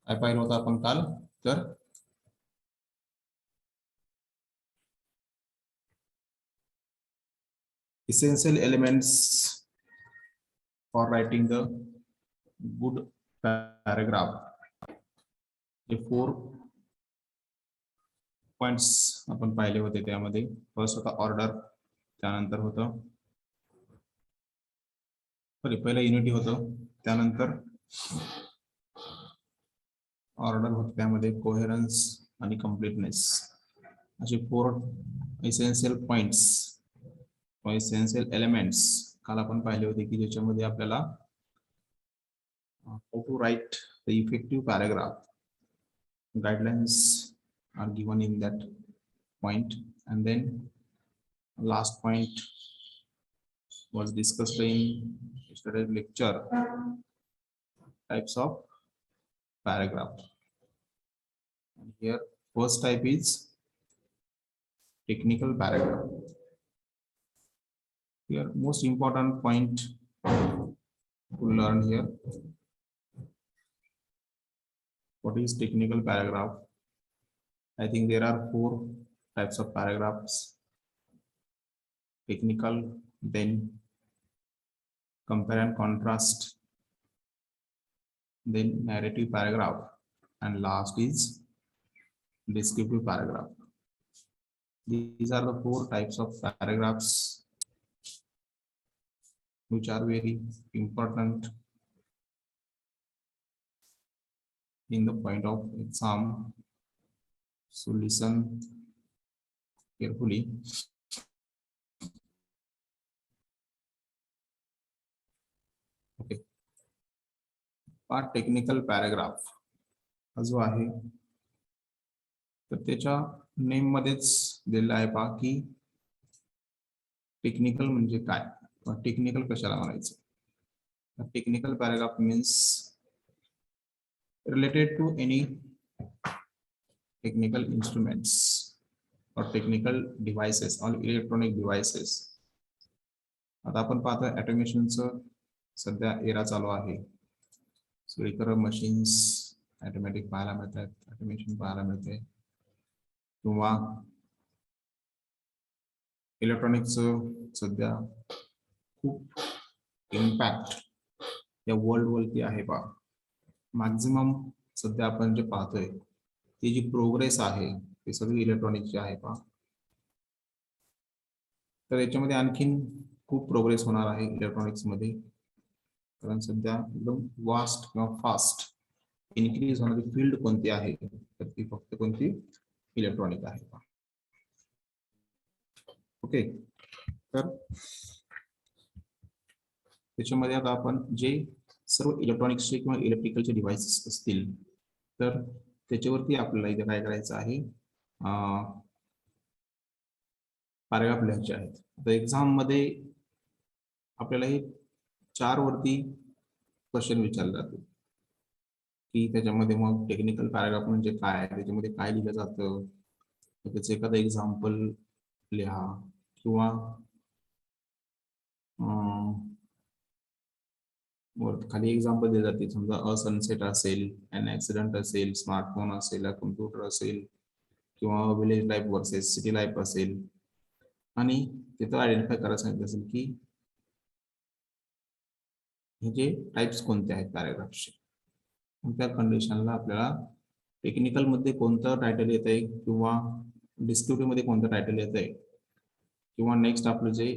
काय पाहिलं होतं आपण काल? तर essential elements for writing the good paragraph. हे 4 पॉइंट्स आपण पाहिले होते. त्यामध्ये फर्स्ट होता ऑर्डर, त्यानंतर होतं पहिलं युनिटी होतं, त्यानंतर ऑर्डर होतं, त्यामध्ये कोहेरन्स आणि कम्प्लीटनेस, असे 4 एसेन्शियल पॉइंट्स एसेन्शियल एलिमेंट्स काल आपण पाहिले होते की ज्याच्यामध्ये आपल्याला how to write the effective paragraph guidelines are given in that point, and then last point was discussed in yesterday's lecture, types of paragraph. And here first type is technical paragraph. Here most important point to learn here, what is technical paragraph. I think there are 4 types of paragraphs: technical, then compare and contrast, then narrative paragraph, and last is descriptive paragraph. These are the 4 types of paragraphs which are very important in the point of exam. So listen carefully. Okay. Part technical paragraph हा जो आहे तर त्याच्या name मध्येच दिलेलं आहे पहा की टेक्निकल म्हणजे काय, टेक्निकल कशाला म्हणायचं. Technical paragraph means related to any technical instruments और टेक्निकल डिव्हाइसेस और इलेक्ट्रॉनिक डिव्हाइसेस. आता आपण पाहतो ऑटोमेशनचं सध्या एरा चालू आहे. सगळीकडे मशीन्स ऑटोमॅटिक पाहायला मिळतात, ऑटोमेशन पाहायला मिळते, किंवा इलेक्ट्रॉनिक्सचं सध्या खूप इम्पॅक्ट या वर्ल्ड वरती आहे पहा. मॅक्झिमम सध्या आपण जे पाहतोय ती जी प्रोग्रेस आहे ती सगळी इलेक्ट्रॉनिक्सची आहे पहा. तर याच्यामध्ये आणखीन खूप प्रोग्रेस होणार आहे इलेक्ट्रॉनिक्स मध्ये, कारण सध्या एकदम वास्ट किंवा फास्ट इन्क्रीज होणारी फील्ड कोणती आहे तर ती फक्त कोणती इलेक्ट्रॉनिक आहे. ओके, तर त्याच्यामध्ये आता आपण जे सर्व इलेक्ट्रॉनिक्सचे किंवा इलेक्ट्रिकलचे डिव्हाइसेस असतील तर त्याच्यावरती आपल्याला इथे काय करायचं आहे, पॅराग्राफ लिहायचे आहेत. आता एक्झाम मध्ये आपल्याला हे 4 वरती क्वेश्चन विचारले जाते की त्याच्यामध्ये मग टेक्निकल पॅराग्राफ म्हणजे काय, त्याच्यामध्ये काय लिहिलं जातं, त्याचं एखादं एक्झाम्पल लिहा, किंवा खाली एक्झाम्पल दिले जाते. समजा अ सनसेट असेल, एन ऍक्सिडेंट असेल, स्मार्टफोन असेल, कम्प्युटर असेल, किंवा village life versus city life असेल, आणि तिथं आयडेंटिफाय करायला सांगितलं असेल की हे जे टाइप्स कोणते आहेत पॅराग्राफचे. त्या कंडिशनला आपल्याला टेक्निकल मध्ये कोणतं टायटल येत आहे, किंवा डिस्क्रिप्टिव्ह मध्ये कोणतं टायटल येत आहे, किंवा नेक्स्ट आपलं जे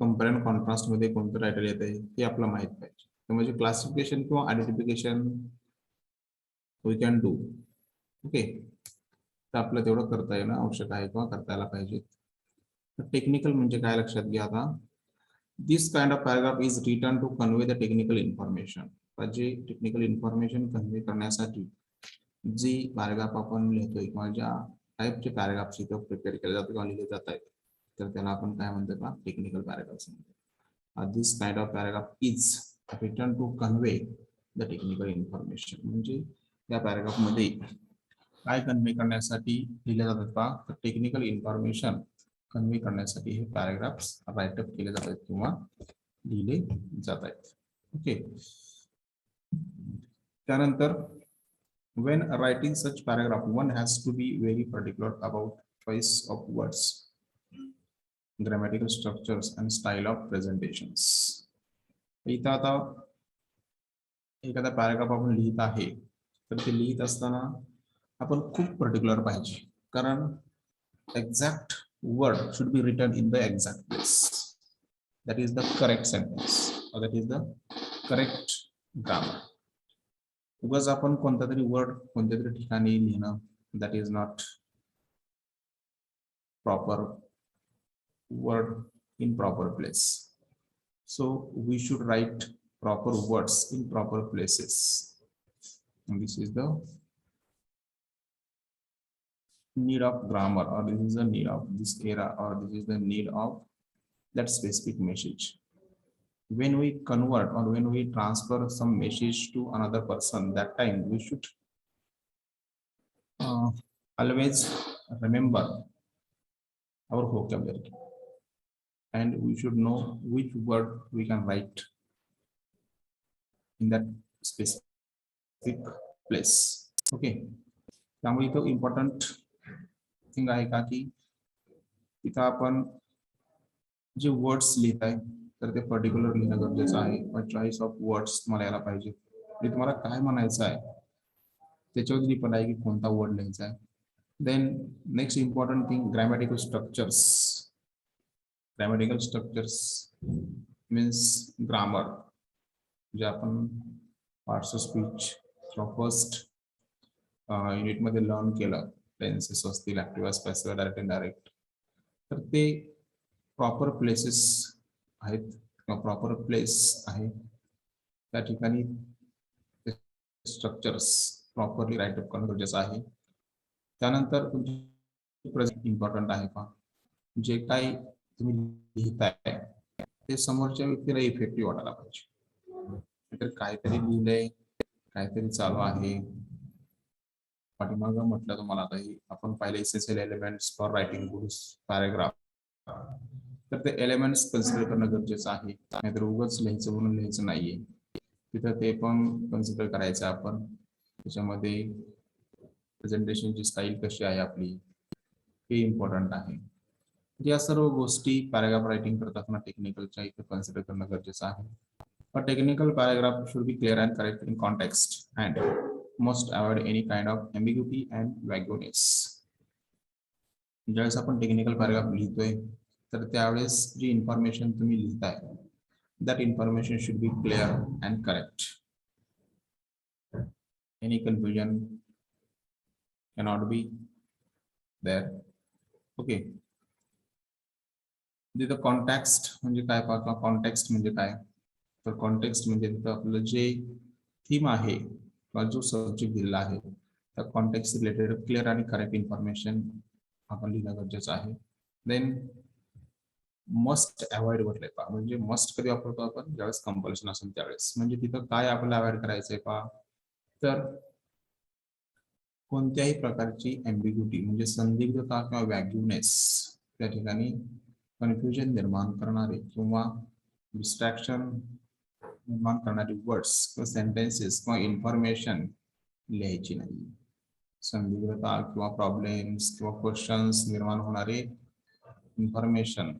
कंपेअर अँड कॉन्ट्रास्ट मध्ये कोणतं टायटल येत आहे हे आपल्याला माहित पाहिजे. तर म्हणजे क्लासिफिकेशन किंवा identification we can do. Okay, तर आपलं तेवढं करता येणं आवश्यक आहे किंवा करता यायला पाहिजे. तर टेक्निकल म्हणजे काय लक्षात घ्या आता. This kind of paragraph is written to convey the technical information. जे टेक्निकल इन्फॉर्मेशन कन्वे करण्यासाठी जी पॅराग्राफ आपण लिहितोय किंवा ज्या टाईपचे पॅराग्राफ्स इथं प्रिपेअर केले जातात किंवा लिहिले जात आहेत तर त्याला आपण काय म्हणतो का टेक्निकल पॅराग्राफ्स म्हणतो. This kind of paragraph is written to convey the technical information. म्हणजे या पॅराग्राफ मध्ये काय कन्वे करण्यासाठी लिहिले जातात पहा, तर टेक्निकल इन्फॉर्मेशन कन्वे करण्यासाठी हे पॅराग्राफ्स राईटअप केले जातात किंवा लिहिले जात आहेत. ओके, त्यानंतर when writing such paragraph, one has to be very particular about choice of words, grammatical structures and style of presentations. इथं आता एखादा पॅराग्राफ आपण लिहित आहे तर ते लिहित असताना आपण खूप पर्टिक्युलर पाहिजे, कारण exact word should be written in the exact place. That is the correct sentence or that is the correct grammar. उगाच आपण कोणता तरी वर्ड कोणत्या तरी ठिकाणी लिहिणं, that is not proper word in proper place. So we should write proper words in proper places. And this is the need of grammar, or this is the need of this era, or this is the need of that specific message. When we convert or when we transfer some message to another person, that time we should always remember our vocabulary, and we should know which word we can write in that specific place. Okay, त्यामुळे इथं important thing आहे का की इथं आपण जे words लिहित आहे तर ते पर्टिक्युलर लिहिणं गरजेचं आहे. चॉईस ऑफ वर्ड्स तुम्हाला यायला पाहिजे, म्हणजे तुम्हाला काय म्हणायचं आहे त्याच्यावर डिपेंड आहे की कोणता वर्ड लिहायचा आहे. Then next important thing, grammatical structures. Grammatical structures means grammar, जे आपण पार्ट्स ऑफ स्पीच किंवा फर्स्ट युनिटमध्ये लर्न केलं, टेन्सेस असतील, ऍक्टिव्ह, पॅसिव्ह, डायरेक्ट, इनडायरेक्ट, तर ते प्रॉपर प्लेसेस आहेत किंवा प्रॉपर प्लेस आहे त्या ठिकाणी स्ट्रक्चर्स प्रॉपरली राईट अप करणं गरजेचं आहे. त्यानंतर प्रेझेंट इम्पॉर्टंट आहे का, जे काही तुम्ही लिहिताय ते समोरच्या व्यक्तीला इफेक्टिव्ह वाटायला पाहिजे. तर काहीतरी लिहिलंय, काहीतरी चालू आहे पाठीमागं म्हटलं तुम्हाला, आता आपण पाहिले essential elements for writing good paragraph, तर ते एलिमेंट्स कन्सिडर करणं गरजेचं आहे. नाहीतर उगाच लिहायचं म्हणून लिहायचं नाहीये, तिथं ते पण कन्सिडर करायचं आपण. त्याच्यामध्ये प्रेझेंटेशनची स्टाईल कशी आहे आपली हे इम्पॉर्टंट आहे. या सर्व गोष्टी पॅराग्राफ रायटिंग करत असताना टेक्निकलच्या इथे कन्सिडर करणं गरजेचं आहे. A technical paragraph should be clear and correct in context and must avoid any kind of ambiguity and vagueness. ज्यावेळेस आपण टेक्निकल पॅराग्राफ लिहितोय तर त्यावेळेस जी इन्फॉर्मेशन तुम्ही लिहिताय that information should be clear and correct. Any confusion cannot be there. Okay. तिथं context म्हणजे काय पाहतो, कॉन्टेक्स्ट म्हणजे काय, तर कॉन्टेक्स्ट म्हणजे तिथं आपलं जे थीम आहे किंवा जो सब्जेक्ट दिलेला आहे त्या कॉन्टेक्स्ट रिलेटेड क्लिअर आणि करेक्ट इन्फॉर्मेशन आपण लिहिणं गरजेचं आहे. देन मस्ट अवॉइड म्हटलंय पहा, म्हणजे मस्ट कधी वापरतो आपण, ज्यावेळेस कंपल्शन असेल त्यावेळेस. म्हणजे तिथं काय आपल्याला अवॉइड करायचंय पहा, तर कोणत्याही प्रकारची एम्बिग्युटी म्हणजे संदिग्धता किंवा वॅग्युनेस, त्या ठिकाणी कन्फ्युजन निर्माण करणारे किंवा डिस्ट्रॅक्शन निर्माण करणारी वर्ड्स किंवा सेंटेन्सेस किंवा इन्फॉर्मेशन लिहायची नाही. संदिग्धता किंवा प्रॉब्लेम्स किंवा क्वेश्चन्स निर्माण होणारे इन्फॉर्मेशन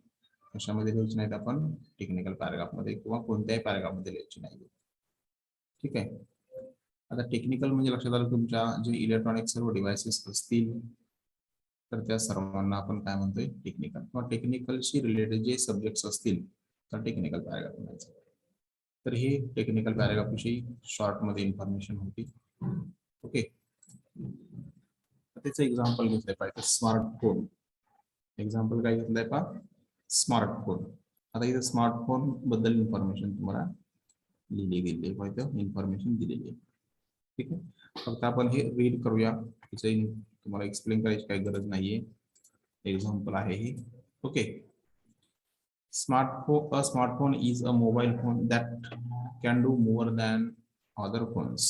कशामध्ये लिहायची नाहीत आपण, टेक्निकल पॅराग्राफमध्ये किंवा कोणत्याही पॅराग्राफमध्ये लिहायची नाही. ठीक आहे. आता टेक्निकल म्हणजे लक्षात आलं तुमच्या जे इलेक्ट्रॉनिक सर्व डिव्हाइसेस असतील तर त्या सर्वांना आपण काय म्हणतोय, टेक्निकल किंवा टेक्निकलशी रिलेटेड जे सब्जेक्ट्स असतील तर टेक्निकल पॅराग्राफ म्हणायचं. तर हे टेक्निकल पॅराग्राफ विषयी शॉर्ट मध्ये इन्फॉर्मेशन होती. ओके, त्याचं एक्झाम्पल घेतलंय पाहिजे, स्मार्टफोन. एक्झाम्पल काय घेतलंय पहा, स्मार्टफोन. आता इथं स्मार्टफोन बद्दल इन्फॉर्मेशन तुम्हाला लिहिली गेली आहे, पाहिजे इन्फॉर्मेशन दिलेली आहे. ठीक आहे, फक्त आपण हे रीड करूया, तुम्हाला एक्सप्लेन करायची काही गरज नाहीये, एक्झाम्पल आहे हे. Okay, a smartphone is a mobile phone that can do more than other phones.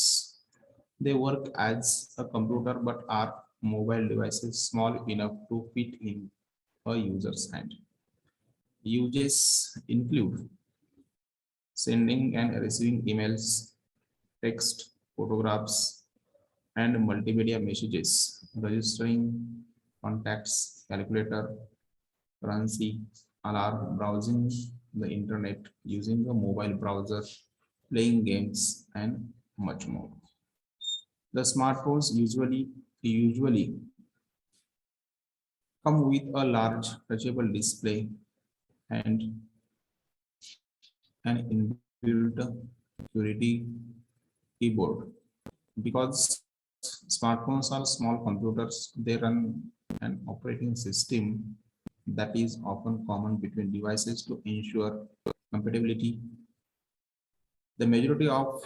They work as a computer but are mobile devices small enough to fit in a user's hand. Uses include sending and receiving emails, text, photographs, and multimedia messages, registering contacts, calculator, currency, alarm, browsing the internet, using a mobile browser, playing games, and much more. The smartphones usually come with a large touchable display and an inbuilt security keyboard. Because smartphones are small computers, they run an operating system that is often common between devices to ensure compatibility. The majority of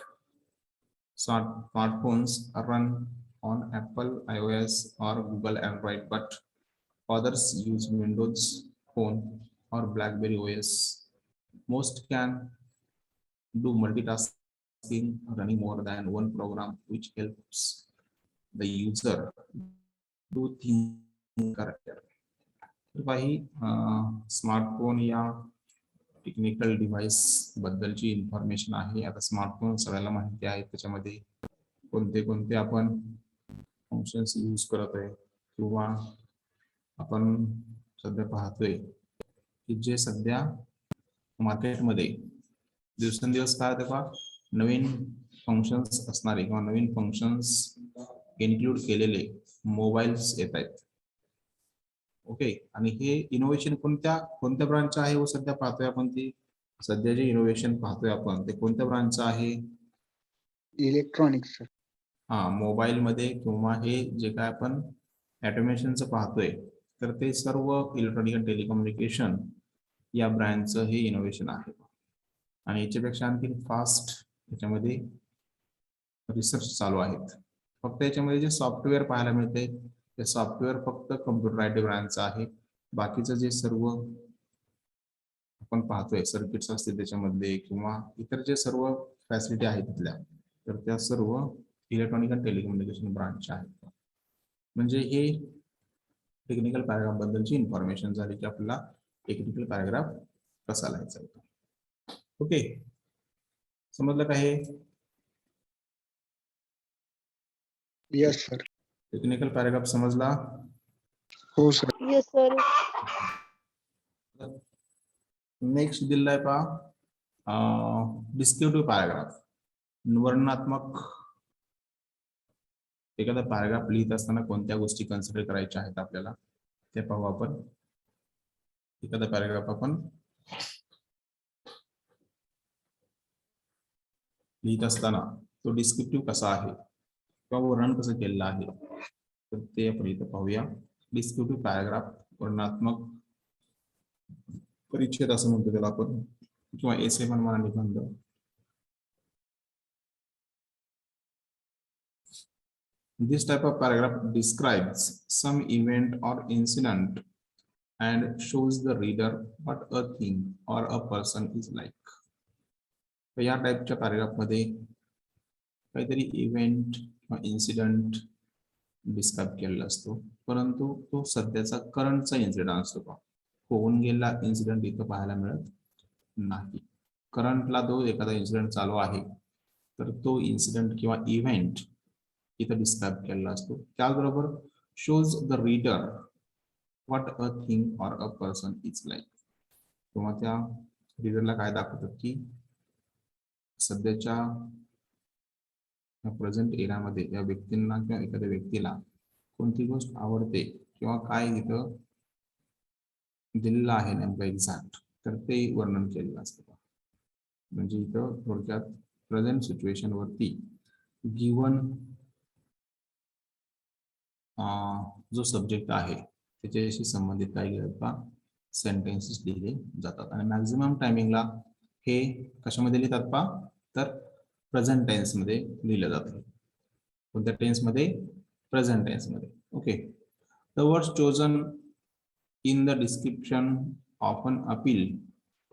smartphones run on Apple iOS or Google Android, but others use Windows Phone or BlackBerry OS. Most can do multitasking, running more than one program, which helps the user do things correctly. तर काही smartphone या technical device बद्दलची information आहे. आता smartphone सगळ्याला माहिती आहे, त्याच्यामध्ये कोणते कोणते आपण फंक्शन्स यूज करत आहे किंवा आपण सध्या पाहतोय की जे सध्या मार्केटमध्ये दिवसेंदिवस काय होते पहा, नवीन फंक्शन्स असणारे किंवा नवीन फंक्शन्स इन्क्लूड केलेले मोबाईल्स येत आहेत. ओके, आणि हे इनोव्हेशन कोणत्या ब्रांच आहे व सध्या पाहतोय आपण, ती सध्या जे इनोव्हेशन पाहतोय आपण ते कोणत्या ब्रांच आहे? इलेक्ट्रॉनिक्स. हा, मोबाईल मध्ये किंवा हे जे काय आपण ऑटोमेशनचं पाहतोय तर ते सर्व इलेक्ट्रॉनिक अँड टेलिकम्युनिकेशन या ब्रँडचं हे इनोव्हेशन आहे. आणि याच्यापेक्षा आणखी फास्ट याच्यामध्ये रिसर्च चालू आहेत. फक्त याच्यामध्ये जे सॉफ्टवेअर पाहायला मिळते ते सॉफ्टवेअर फक्त कम्प्युटर आयटी ब्रँडचं आहे. बाकीचं जे सर्व आपण पाहतोय सर्किट्स असतील त्याच्यामध्ये किंवा इतर जे सर्व फॅसिलिटी आहेत तिथल्या, तर त्या सर्व इलेक्ट्रॉनिक अँड टेलिकम्युनिकेशन ब्रांच आहेत. म्हणजे हे टेक्निकल पॅराग्राफ बद्दलची इन्फॉर्मेशन झाली की आपल्याला टेक्निकल पॅराग्राफ कसा लिहायचा आहे. ओके, समजलं का हे? Yes sir. टेक्निकल पॅराग्राफ समजला? हो सर. Yes sir. नेक्स्ट दिलेला आहे पहा डिस्क्रिप्टिव्ह पॅराग्राफ. वर्णनात्मक एखादा पॅराग्राफ लिहित असताना कोणत्या गोष्टी कन्सिडर करायच्या आहेत आपल्याला ते पाहू आपण. एखादा पॅराग्राफ आपण लिहित असताना तो डिस्क्रिप्टिव्ह कसा आहे किंवा वर्णन कसं केलेलं आहे तर ते आपण इथं पाहूया. डिस्क्रिप्टिव्ह पॅराग्राफ, वर्णनात्मक परिच्छेद असं म्हणतो त्याला आपण, किंवा एसे पण म्हणा, निबंध. This type of paragraph describes some event or incident and shows the reader what a thing or a person is like. तर या टाईपच्या पॅराग्राफ मध्ये काहीतरी इव्हेंट किंवा इन्सिडेंट डिस्क्राईब केलेला असतो, परंतु तो सध्याचा करंटचा इन्सिडेंट असतो का, होऊन गेला इन्सिडेंट इथं पाहायला मिळत नाही. करंटला जो एखादा इन्सिडेंट चालू आहे तर तो इन्सिडेंट किंवा इव्हेंट इथं डिस्क्राईब केलेला असतो. त्याचबरोबर shows the reader what a thing or a person is like, किंवा त्या रीडरला काय दाखवतात की सध्याच्या प्रेझेंट एरियामध्ये या व्यक्तींना किंवा एखाद्या व्यक्तीला कोणती गोष्ट आवडते किंवा काय इथं दिलेलं आहे नेमकं एक्झॅक्ट, तर ते वर्णन केलेलं असतं. म्हणजे इथं थोडक्यात प्रेझेंट सिच्युएशन वरती गिवन जो सब्जेक्ट आहे त्याच्याशी संबंधित काही सेंटेन्सेस लिहिले जातात. आणि मॅक्झिमम टायमिंगला हे कशामध्ये लिहितात पा, तर प्रेझेंट टेन्स मध्ये लिहिलं जातं. कोणत्या टेन्स मध्ये? प्रेझेंट टेन्स मध्ये. Okay, the words chosen in the description often appeal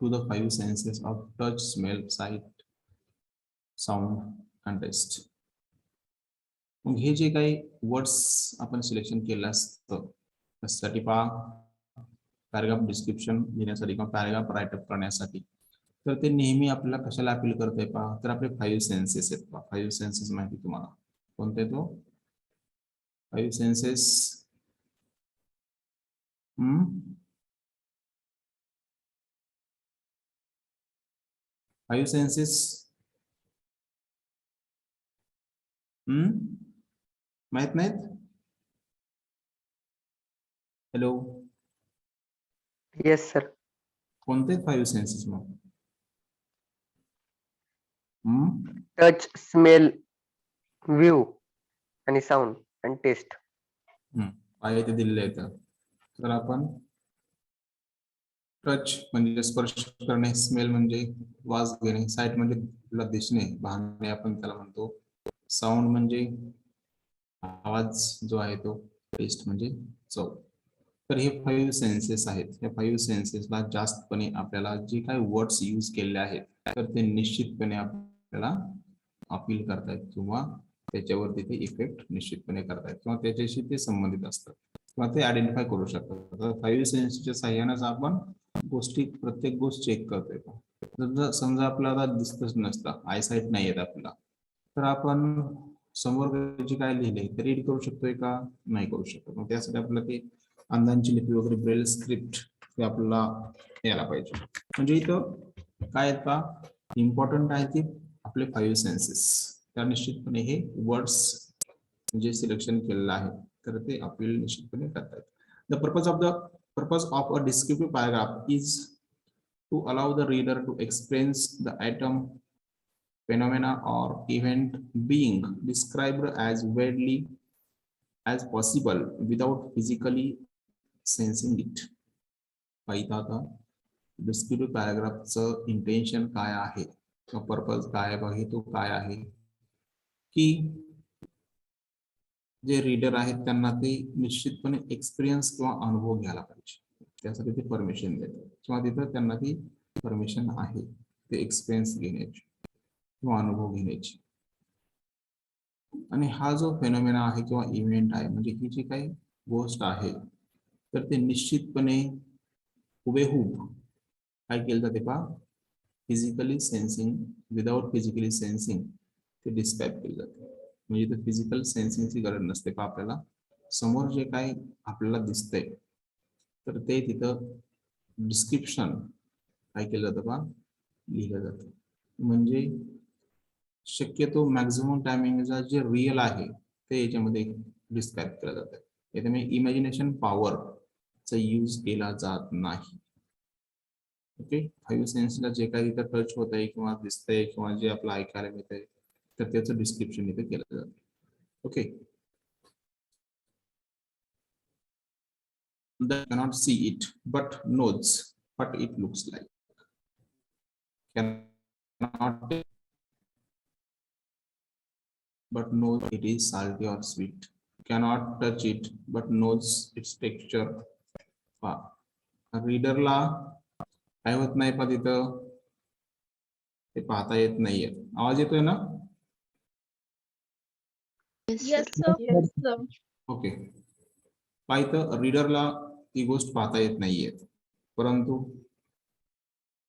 to the five senses of touch, smell, sight, sound and taste. मग हे जे काही वर्ड्स आपण सिलेक्शन केलं असतं त्यासाठी पहा पॅराग्राफ डिस्क्रिप्शन लिहिण्यासाठी किंवा पॅराग्राफ राईटअप करण्यासाठी तर ते नेहमी आपल्याला कशाला अपील करतंय पहा, तर आपले 5 सेन्सेस आहेत पहा. 5 सेन्सेस माहिती तुम्हाला कोणते तो 5 सेन्सेस. 5 सेन्सेस माहित नाहीत. Hello, yes sir. कोणते 5 सेन्सेस मग? टच, स्मेल, व्ह्यू आणि साऊंड आणि टेस्ट. आहे ते दिलेले आहेत. तर आपण टच म्हणजे स्पर्श करणे, स्मेल म्हणजे वास घेणे, साईट म्हणजे आपल्याला दिसणे, पाहणे आपण त्याला म्हणतो, साऊंड म्हणजे आवाज जो आहे तो, टेस्ट म्हणजे चव. तर हे 5 सेन्सेस आहेत. या 5 सेन्सेसला जास्तपणे आपल्याला जे काही वर्ड्स यूज केलेले आहेत तर ते निश्चितपणे आपल्याला अपील करतायत किंवा त्याच्यावर तिथे इफेक्ट निश्चितपणे करतायत किंवा त्याच्याशी ते संबंधित असतात किंवा ते आयडेंटिफाय करू शकतात. तर 5 सेन्सेसच्या साह्यानेच आपण प्रत्येक गोष्ट चेक करतोय. जर समजा आपल्याला दिसतच नसतं, आयसाईट नाही येत आपल्याला, तर आपण समोर जे काय लिहिले ते रीड करू शकतोय का? नाही करू शकत. मग त्यासाठी आपल्याला ते अंधांची लिपी वगैरे ब्रेल स्क्रिप्ट हे आपल्याला यायला पाहिजे. म्हणजे इथं काय आहेत का इम्पॉर्टंट आहे की आपले 5 सेन्सेस, त्या निश्चितपणे हे वर्ड्स जे सिलेक्शन केलेलं आहे तर ते अपील निश्चितपणे करतात. The purpose of a descriptive paragraph is to allow the reader to express the item, phenomena or event being described as widely as possible without physically sensing it. पाहिता आता descriptive पॅराग्राफचं intention काय आहे किंवा purpose काय आहे, तो काय आहे की जे रीडर आहेत त्यांना ते निश्चितपणे एक्सपिरियन्स किंवा अनुभव घ्यायला पाहिजे. त्यासाठी ते परमिशन देतात किंवा तिथं त्यांना ती परमिशन आहे ते एक्सपिरियन्स घेण्याची किंवा अनुभव घेण्याची. आणि हा जो फेनोमेना आहे किंवा इव्हेंट आहे म्हणजे ही जी काही गोष्ट आहे तर ते निश्चितपणे हुबेहूब काय केलं जाते पहा, physically sensing, without physically sensing ते डिस्क्राईब केलं जाते. म्हणजे इथं फिजिकल सेन्सिंगची गरज नसते का आपल्याला, समोर जे काही आपल्याला दिसतंय तर ते तिथं डिस्क्रिप्शन काय केलं जातं पहा, लिहिलं जातं. म्हणजे शक्यतो मॅक्झिमम टायमिंगचा जे रिअल आहे ते याच्यामध्ये डिस्क्राईब केलं जातं. याच्यामुळे इमॅजिनेशन पॉवरचा यूज केला जात नाही. ओके, 5 सेन्सला जे काही इथं टच होत आहे किंवा दिसतंय किंवा जे आपलं ऐकायला मिळत आहे तर त्याचं डिस्क्रिप्शन इथे केलं जातं. Okay, that cannot see it but knows what it looks like. Cannot but knows it is salty or sweet. Cannot touch it but knows its texture. रीडरला काय होत नाही पण तिथं ते पाहता येत नाहीये. आवाज येतोय ना? Yes, sir. ओके, पाहिजे रीडरला ती गोष्ट पाहता येत नाहीये परंतु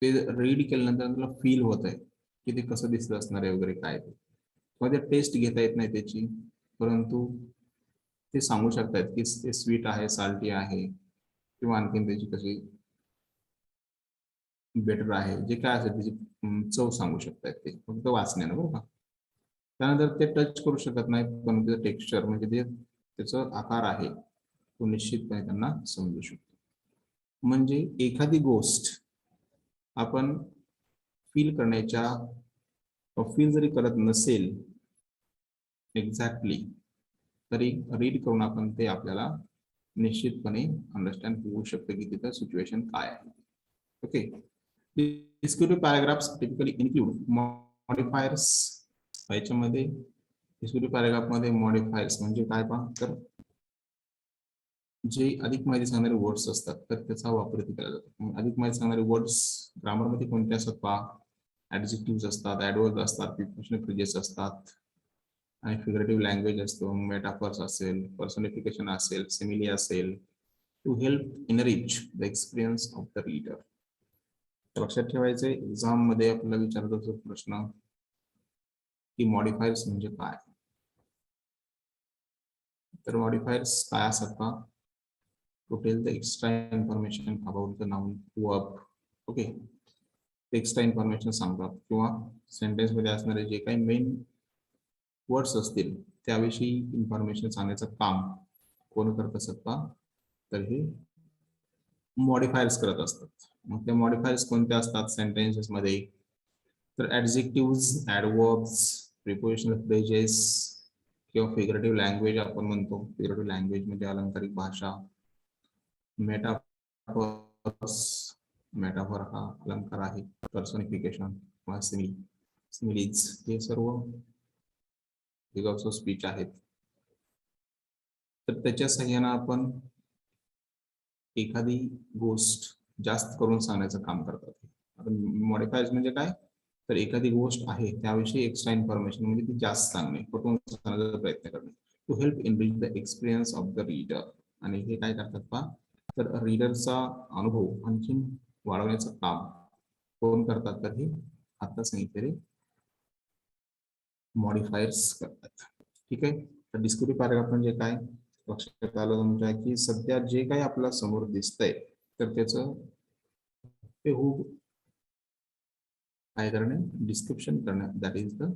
ते रीड केल्यानंतर त्याला फील होत आहे की ते कसं दिसत असणार आहे वगैरे काय ते, किंवा ते टेस्ट घेता येत नाही त्याची परंतु ते सांगू शकतात की ते स्वीट आहे, साल्टी आहे किंवा आणखीन त्याची कशी बेटर आहे, जे काय असेल त्याची चव सांगू शकतात ते फक्त वाचण्यानं, बरं का. त्यानंतर ते टच करू शकत नाही पण त्याचं टेक्स्चर म्हणजे ते त्याचा आकार आहे तो निश्चितपणे त्यांना समजू शकतो. म्हणजे एखादी गोष्ट आपण फील करण्याच्या फील जरी करत नसेल एक्झॅक्टली तरी रीड करून आपण ते आपल्याला निश्चितपणे अंडरस्टँड होऊ शकतं की तिथं सिच्युएशन काय आहे. Okay, descriptive paragraphs typically include modifiers. याच्यामध्ये डिस्क्रिप्टिव्ह पॅराग्राफ मध्ये मॉडिफायर्स म्हणजे काय पहा, तर जे अधिक माहिती सांगणारे वर्ड्स असतात तर त्याचा वापर इथे केला जातो. अधिक माहिती सांगणारे वर्ड्स ग्रामरमध्ये कोणते असतात पहा, ऍडजेक्टिव्ह असतात, ऍडवर्ब असतात, प्रिपोजिशनल फ्रेजेस असतात आणि फिगरेटिव्ह लँग्वेज असतो, मेटाफर्स असेल, पर्सनिफिकेशन असेल, सिमिली असेल, to help enrich the experience of the reader. लक्षात ठेवायचे एक्झाम मध्ये आपल्याला विचारत असतो प्रश्न की मॉडिफायर्स म्हणजे काय. तर मॉडिफायर्स काय असतात का, to tell the extra information about the noun verb. Okay, extra information सांगतात किंवा सेंटेन्स मध्ये असणारे जे काही मेन वर्ड्स असतील त्याविषयी इन्फॉर्मेशन सांगण्याचं काम कोण करत असतात का, तर हे मॉडिफायर्स करत असतात. मग ते मॉडिफायर्स कोणते असतात सेंटेन्सेस मध्ये, तर ऍडजेक्टिव्हज, ऍडवर्ब्स, प्रिपोजिशनल फ्रेजेस किंवा फिगरेटिव्ह लँग्वेज आपण म्हणतो. फिगरेटिव्ह लँग्वेज म्हणजे अलंकारिक भाषा, मेटाफॉर्स, मेटाफॉर हा अलंकार आहे, पर्सनिफिकेशन किंवा सिमिलीज हे सर्व फिगर्स ऑफ स्पीच आहेत. तर त्याच्या सहाय्याने आपण एखादी गोष्ट जास्त करून सांगण्याचं काम करतात. आता मॉडिफायर्स म्हणजे काय, तर एखादी गोष्ट आहे त्याविषयी एक्स्ट्रा इन्फॉर्मेशन म्हणजे ती जास्त सांगणे, पटवून सांगण्याचा प्रयत्न करणे, to help enrich the experience of the reader. आणि हे काय करतात पहा, तर रीडरचा अनुभव आणखीन वाढवण्याचं काम कोण करतात, तर हे आता सांगितलेले मॉडिफायर्स करतात. ठीक आहे. तर डिस्क्रिप्टिव्ह पॅराग्राफ म्हणजे काय, लक्षात आलं तुमच्या की सध्या जे काही आपल्या समोर दिसतंय तर त्याचं ते काय करणे, डिस्क्रिप्शन करणे, that is the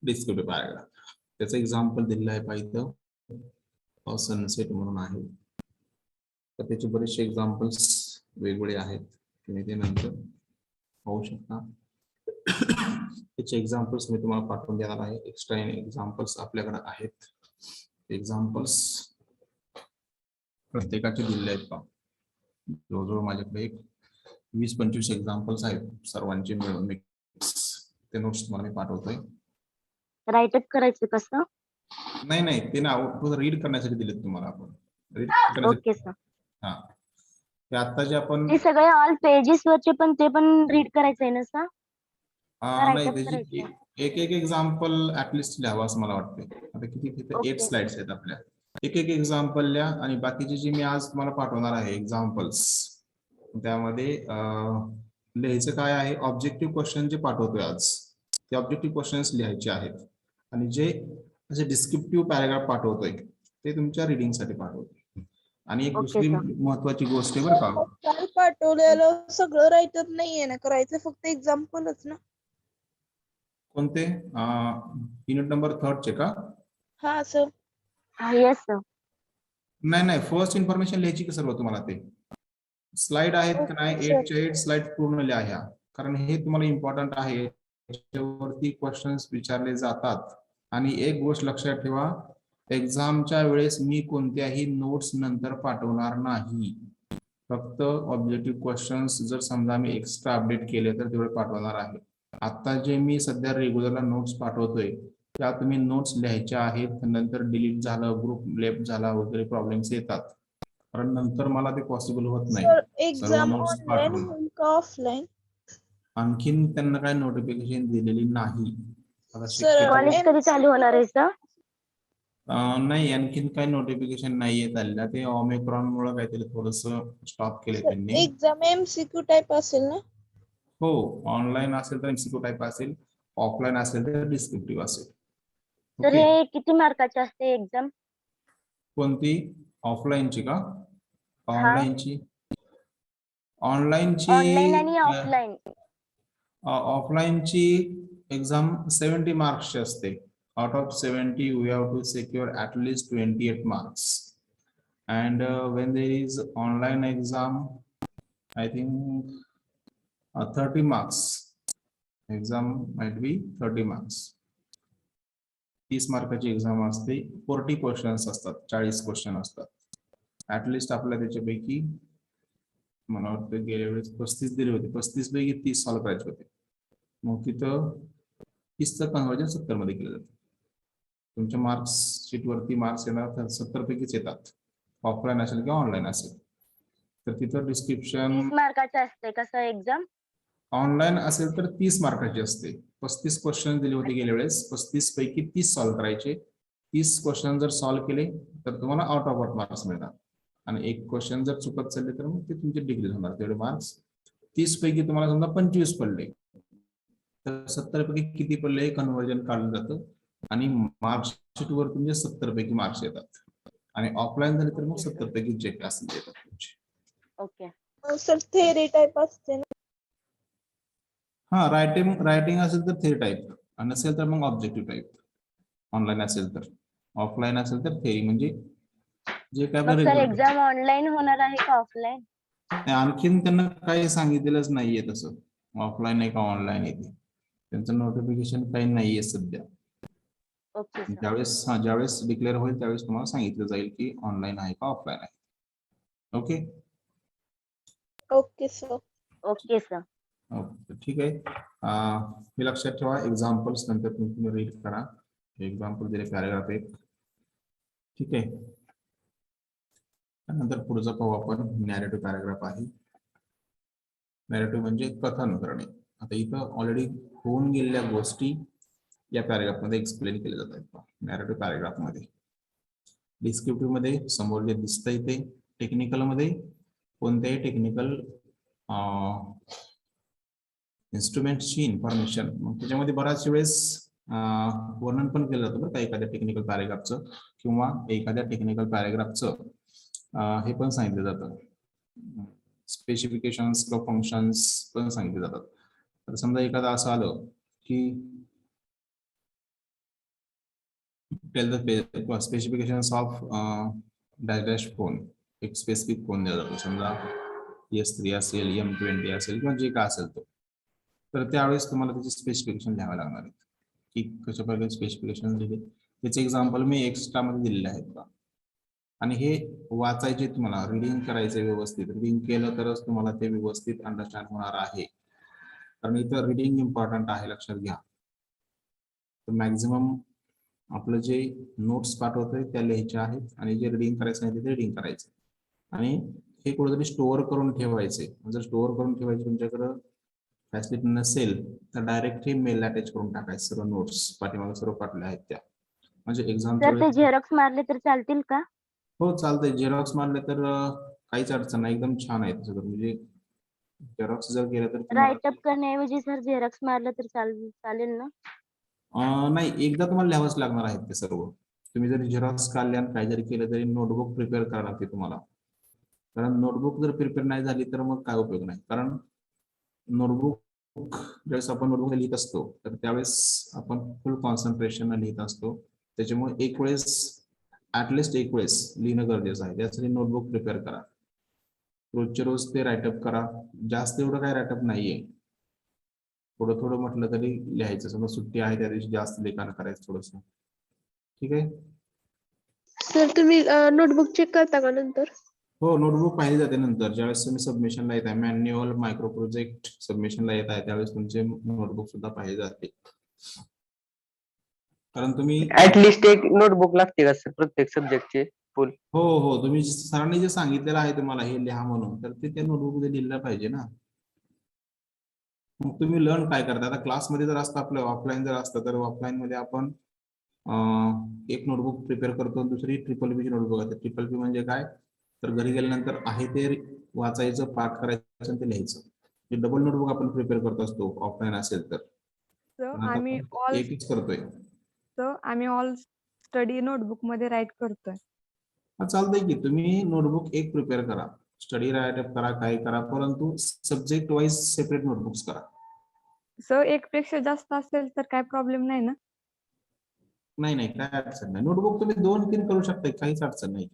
descriptive paragraph. त्याचं एक्झाम्पल दिलेलं आहे पाहिजे, सनसेट म्हणून आहे. तर त्याचे बरेचसे एक्झाम्पल्स वेगवेगळे आहेत, तुम्ही ते नंतर पाहू शकता. त्याचे एक्झाम्पल्स मी तुम्हाला पाठवून देणार आहे. एक्स्ट्रा एक्झाम्पल्स आपल्याकडे आहेत. एक्झाम्पल्स प्रत्येकाचे दिलेले आहेत का, जवळजवळ माझ्याकडे एक 20-25 एक्झाम्पल्स आहेत सर्वांचे मिळून. ते नोट्स तुम्हाला मी पाठवतोय. राईटअप करायचं कसं? नाही ते ना रीड करण्यासाठी दिलेत तुम्हाला, आपण रीड करण्यासाठी. Okay sir. हा, ते आता जे आपण ते सगळे ऑल पेजेस वरचे पण ते पण रीड करायचंय ना सर? नाही write-up त्याची करायचं. एक एक्झाम्पल ऍटलिस्ट लिहावं असं मला वाटतंय. आता किती तिथे 8 Okay. स्लाइड्स आहेत आपल्या. एक एक्झाम्पल लिहा आणि बाकीचे जे मी आज तुम्हाला पाठवणार आहे एक्झाम्पल्स त्यामध्ये लिहायचं काय आहे, ऑब्जेक्टिव्ह क्वेश्चन जे पाठवतोय आज ते ऑब्जेक्टिव्ह क्वेश्चन्स लिहायचे आहेत. आणि जे असे डिस्क्रिप्टिव्ह पॅराग्राफ पाठवतोय ते तुमच्या रिडिंगसाठी पाठवतोय. आणि एक Okay, दुसरी sir. महत्वाची गोष्ट आहे बरं का, काल पाठवलेलं सगळं राईटअप नाहीये ना करायचं, फक्त एक्झाम्पलच ना. कोणते युनिट नंबर 3 का? हा सर. Yes sir. नाही फर्स्ट इन्फॉर्मेशन लिहायची का सर्व तुम्हाला, ते स्लाइड आहेत का नाही, 8च्या 8 स्लाइड पूर्ण लिहा ह्या, कारण हे तुम्हाला इम्पॉर्टंट आहे. याच्यावरती क्वेश्चन्स विचारले जातात. आणि एक गोष्ट लक्षात ठेवा, एक्झामच्या वेळेस मी कोणत्याही नोट्स नंतर पाठवणार नाही. फक्त ऑब्जेक्टिव्ह क्वेश्चन्स जर समजा मी एक्स्ट्रा अपडेट केले तर तेवढे पाठवणार आहे. आता जे मी सध्या रेग्युलरला नोट्स पाठवतोय त्या तुम्ही नोट्स लिहायच्या आहेत. नंतर डिलीट झालं, ग्रुप लेफ्ट झाला वगैरे प्रॉब्लेम्स येतात, कारण नंतर मला ते पॉसिबल होत नाही. सर सर्व एक्झाम नोट्स ऑनलाईन पाठवून होईल का ऑफलाईन? आणखीन त्यांना काही नोटिफिकेशन दिलेली नाही. आता Sir, शक्यतो कॉलेज कधी चालू होणार आहे सर? नाही, आणखीन काही नोटिफिकेशन नाहीये झालेलं. ते ओमिक्रॉन मुळे काहीतरी थोडस स्टॉप केले सर त्यांनी. एक्झाम MCQ टाइप असेल ना? हो, ऑनलाईन असेल तर MCQ टाइप असेल, ऑफलाईन असेल तर डिस्क्रिप्टिव्ह असेल. तर ओके, हे किती मार्काची असते एक्झाम? कोणती, ऑफलाईनची का हा. ऑनलाईनची? ऑनलाईनची ऑनलाईन आणि ऑफलाईन. ऑफलाईनची एक्झाम 70 मार्क्सची असते. Out of 70 we have to secure at least 28 marks. And when there is online exam, I think 30 marks. Exam might be 30 marks. 30 मार्काची exam असते. 40 क्वेश्चन्स असतात, 40 क्वेश्चन असतात. ऍटलिस्ट आपल्याला त्याच्यापैकी मला वाटतं गेल्या वेळेस 35 दिले होते, 35 पैकी 30 सॉल्व्ह करायचे होते. मग तिथं 30चं कन्व्हर्जन 70 मध्ये केलं जातं. तुमच्या मार्क्स शीट वरती मार्क्स येणार तर 70 पैकीच येतात, ऑफलाईन असेल किंवा ऑनलाईन असेल. तर तिथं डिस्क्रिप्शन 30 मार्काची असते का सर एक्झाम? ऑनलाईन असेल तर 30 मार्काची असते. 35 क्वेश्चन दिले होते गेल्या वेळेस, 35 पैकी 30 सॉल्व्ह करायचे. 30 क्वेश्चन जर सॉल्व्ह केले तर तुम्हाला आउट ऑफ मार्क्स मिळतात. आणि एक क्वेश्चन जर चुकत चालले तर मग ते तुमचे डिग्री होणार. तेवढे मार्क्स 30 पैकी तुम्हाला समजा 25 पडले तर 70 पैकी किती पडले हे कन्व्हर्जन काढलं जातं आणि मार्कशीट वर तुमचे 70 पैकी मार्क्स येतात. आणि ऑफलाईन झाले तर मग 70 पैकी चेक असं येतात तुमचे. ओके. सर थेअरी टाइप असते ना. हा, रायटिंग असेल तर थेरी टाईप आणि नसेल तर मग ऑब्जेक्टिव्ह टाईप. ऑनलाईन असेल तर, ऑफलाईन असेल तर थेरी म्हणजे जे काय मग आपलं सर regular. एक्झाम ऑनलाईन होणार आहे का ऑफलाईन? आणखीन त्यांना काही सांगितलेलंच नाहीये तसं, ऑफलाईन आहे का ऑनलाईन आहे ते. त्यांचं नोटिफिकेशन काही नाहीये सध्या. Okay sir. ज्यावेळेस डिक्लेअर होईल त्यावेळेस तुम्हाला सांगितलं जाईल की ऑनलाईन आहे का ऑफलाईन आहे. Okay okay sir. Okay sir. Okay, ठीक आहे. हे लक्षात ठेवा, एक्झाम्पल्स नंतर तुम्ही रीड करा. एक्झाम्पल दिले पॅराग्राफ एक. ठीक आहे, त्यानंतर पुढचा पाहू आपण नॅरेटिव्ह पॅराग्राफ आहे. नॅरेटिव्ह म्हणजे कथन करणे. आता इथं ऑलरेडी होऊन गेलेल्या गोष्टी या पॅराग्राफ मध्ये एक्सप्लेन केल्या जात आहेत. नॅरेटिव्ह पॅराग्राफ मध्ये डिस्क्रिप्टिव्ह मध्ये समोर जे दिसतंय ते, टेक्निकल मध्ये कोणत्याही टेक्निकल इन्स्ट्रुमेंटची इन्फॉर्मेशन, मग त्याच्यामध्ये बऱ्याच वेळेस वर्णन पण केलं जातं बरं का एखाद्या टेक्निकल पॅराग्राफचं, किंवा एखाद्या टेक्निकल पॅराग्राफचं हे पण सांगितलं जातं, स्पेसिफिकेशन्स किंवा फंक्शन्स पण सांगितले जातात. तर समजा एखादं असं आलं की tell the specifications of dash phone, एक स्पेसिफिक फोन दिला जातो, समजा S3 असेल, M20 असेल किंवा जे काय असेल तो. तर त्यावेळेस तुम्हाला त्याचे स्पेसिफिकेशन लिहावे लागणार आहेत की कशा प्रकारे स्पेसिफिकेशन दिले. त्याचे एक्झाम्पल मी एक्स्ट्रा मध्ये दिलेले आहेत का. आणि हे वाचायचे, तुम्हाला रिडिंग करायचे व्यवस्थित. रिडिंग केलं तरच तुम्हाला ते व्यवस्थित अंडरस्टँड होणार आहे, कारण इथं रिडिंग इम्पॉर्टंट आहे, लक्षात घ्या. तर मॅक्झिमम आपलं जे नोट्स पाठवतोय त्या लिहायच्या आहेत आणि जे रिडिंग करायचं नाही ते रिडिंग करायचं. आणि हे कुठेतरी स्टोअर करून ठेवायचे. जर स्टोअर करून ठेवायचे तुमच्याकडं फॅसिलिटी नसेल तर डायरेक्ट हे मेल अटॅच करून टाकायचं, सर्व नोट्स पाठीमागे सर्व पाठवल्या आहेत त्या, म्हणजे एक्झामच्या सर ते झेरॉक्स मारले तर चालतील का? हो चालतंय. झेरॉक्स मारले तर काहीच अडचण नाही, एकदम छान आहे सगळं. म्हणजे झेरॉक्स जर केलं तर तुम्हाला राईटअप करण्याऐवजी सर झेरॉक्स मारलं तर चालेल ना? नाही, एकदा तुम्हाला लिहावंच लागणार आहे ते सर्व. तुम्ही जरी झेरॉक्स काढले आणि काही जरी केलं तरी नोटबुक प्रिपेअर करावं लागते तुम्हाला. कारण नोटबुक जर प्रिपेअर नाही झाली तर मग काय उपयोग नाही. कारण नोटबुक ज्यावेळेस आपण नोटबुक लिहित असतो तर त्यावेळेस आपण फुल कॉन्सन्ट्रेशन लिहित असतो. त्याच्यामुळे एक वेळेस ऍटलिस्ट एक वेळेस लिहिणं गरजेचं आहे. त्यासाठी नोटबुक प्रिपेअर करा, रोजचे रोज ते राईटअप करा. जास्त एवढं काय राईटअप नाहीये, थोडं थोडं म्हटलं तरी लिहायचं. समजा सुट्टी आहे त्या दिवशी जास्त लिखाण करायचं थोडस. ठीक आहे सर तुम्ही नोटबुक चेक करता का नंतर? हो, नोटबुक पाहिली जाते नंतर. ज्यावेळेस तुम्ही सबमिशनला येत आहे, मॅन्युअल मायक्रो प्रोजेक्ट सबमिशनला येत आहे, त्यावेळेस तुमचे नोटबुक सुद्धा पाहिजे जाते. कारण तुम्ही ऍटलिस्ट एक नोटबुक लागते का सर प्रत्येक सब्जेक्टचे फुल? हो हो, तुम्ही सरांनी जे सांगितलेलं आहे तुम्हाला हे लिहा म्हणून, तर ते त्या नोटबुक मध्ये लिहिलं पाहिजे ना. मग तुम्ही लर्न काय करता. आता क्लासमध्ये जर असतं आपलं, ऑफलाईन जर असतं तर ऑफलाईन मध्ये आपण एक नोटबुक प्रिपेअर करतो, दुसरी ट्रिपल पी नोटबुक असते. ट्रिपल पी म्हणजे काय, तर घरी गेल्यानंतर आहे ते वाचायचं, पाठ करायचं आणि ते लिहायचं. हे डबल नोटबुक आपण प्रिपेअर करत असतो ऑफलाईन असेल तर. पण आता आम्ही आपण एकच करतोय. आम्ही ऑल स्टडी नोटबुक मध्ये राईट करतोय. चालतंय की तुम्ही नोटबुक एक प्रिपेअर करा, स्टडी राईटअप करा, काय करा, परंतु सब्जेक्ट वाईज सेपरेट नोटबुक्स करा. सर एक पेक्षा जास्त असेल तर काय प्रॉब्लेम नाही ना? नाही नाही, काय अडचण नाही. नोटबुक तुम्ही 2-3 करू शकता, काहीच अडचण नाही.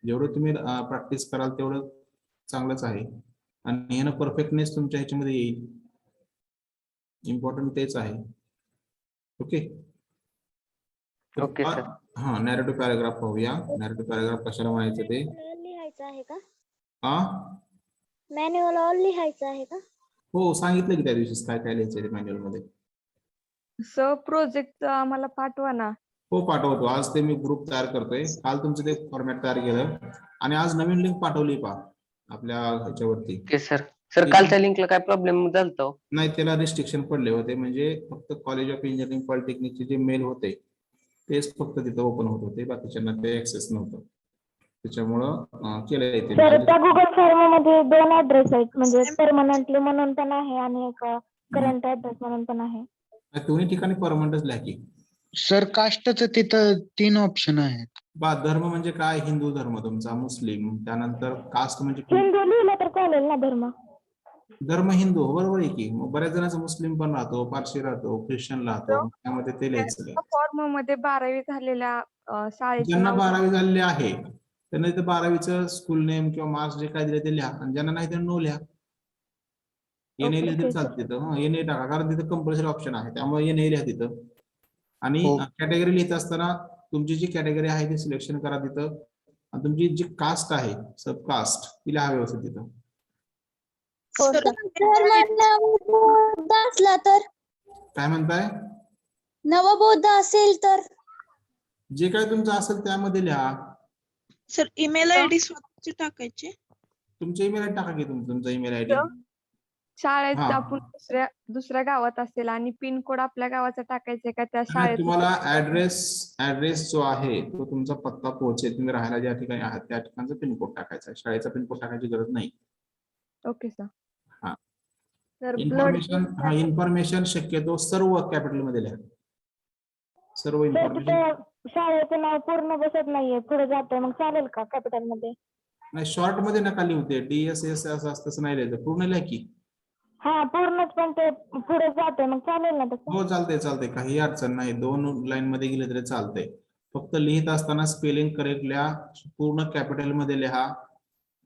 जेवढं तुम्ही प्रॅक्टिस कराल तेवढं चांगलंच आहे. आणि यानं परफेक्टनेस तुमच्या ह्याच्यामध्ये येईल. इम्पॉर्टंट तेच आहे. Okay okay sir. हा, नॅरेटिव्ह पॅराग्राफ पाहूया. नॅरेटिव्ह पॅराग्राफ कशाला म्हणायचं ते. लिहायचं आहे का? मॅन्युअल ऑल लिहायचं आहे का? हो, सांगितलं की त्या दिवशी काय काय लिहायचं ते मॅन्युअल मध्ये. सर प्रोजेक्ट आम्हाला पाठवा ना. हो पाठवतो. आज ते मी ग्रुप तयार करतोय. काल तुमचं ते फॉर्मॅट तयार केलं आणि आज नवीन लिंक पाठवली पहा आपल्या ह्याच्यावरती. Okay sir. सर कालच्या लिंकला काय प्रॉब्लेम झालता हो? नाही, त्याला रिस्ट्रिक्शन पडले होते. म्हणजे फक्त कॉलेज ऑफ इंजिनिअरिंग पॉलिटेक्निकचे जे मेल होते तेच फक्त तिथं ओपन होत होते, बाकीच्यांना ते ऍक्सेस नव्हतं. त्याच्यामुळं केलं येते सर त्या गुगल फॉर्म मध्ये 2 ऍड्रेस आहेत म्हणजे परमनंटली म्हणून पण आहे आणि एक करंट ऍड्रेस म्हणून पण आहे. दोन्ही ठिकाणी परमनंटच लिहा की. सर कास्टचं तिथं 3 ऑप्शन आहेत. धर्म म्हणजे काय? हिंदू धर्म तुमचा, मुस्लिम, त्यानंतर कास्ट म्हणजे कोण? हिंदू लिहिलं तर चालेल ना धर्म? धर्म हिंदू, बरोबर आहे की. मग बऱ्याच जणांचा मुस्लिम पण राहतो, पारशी राहतो, ख्रिश्चन राहतो, त्यामध्ये ते लिहायचं. फॉर्म मध्ये 12वी झालेल्या शाळेचं ज्यांना नाव 12वी झालेले आहे त्यांना इथे 12वीचं स्कूल नेम किंवा मार्क्स जे काय दिले ते लिहा, आणि ज्यांना नाही त्यांना नो लिहा. एनए लिहिलं तरी चालतं तिथं. एनए टाका, कारण तिथं कंपल्सरी ऑप्शन आहे, त्यामुळे एनए लिहा तिथं. आणि हो. कॅटेगरी लिहित असताना तुमची जी कॅटेगरी आहे ती सिलेक्शन करा तिथं, आणि तुमची जी कास्ट आहे सब कास्ट ती लिहा व्यवस्थित तिथं. सर नवबौद्ध असला तर? काय म्हणताय? नवबौद्ध असेल तर? जे काय तुमचं असेल त्यामध्ये लिहा. सर ईमेल आयडी स्वतःचे टाकायचे. तुमचा ईमेल आयडी टाका की तुमचा ईमेल आयडी. शाळेत हा. आपण दुसऱ्या गावात असेल आणि पिन कोड आपल्या गावाचा टाकायचा का त्या आणि शाळेत? तुम्हाला ऍड्रेस जो आहे तो तुमचा पत्ता पोहोचेल, तुम्ही राहायला ज्या ठिकाणी आहात त्या ठिकाणचा पिनकोड टाकायचा आहे. शाळेचा पिनकोड टाकायची गरज नाही. Okay sir. हा. तर ब्लड इन्फॉर्मेशन शक्यतो सर्व कॅपिटल मध्ये लिहा. सर्व सर इन्फॉर्मेशन. तिथे शाळेचं नाव पूर्ण बसत नाहीये, पुढे जातंय, मग चालेल का कॅपिटल मध्ये? नाही, शॉर्ट मध्ये नका लिहू. ते DSS असं असतं तसं नाही लिहायचं, पूर्ण लिहा की. हा पूर्णच, पण ते पुढे जातंय, मग चालेल ना तसं? हो चालतंय, काही अडचण नाही. 2 लाईन मध्ये गेले तरी चालतंय. फक्त लिहित असताना स्पेलिंग करेक्ट लिहा, पूर्ण कॅपिटल मध्ये लिहा.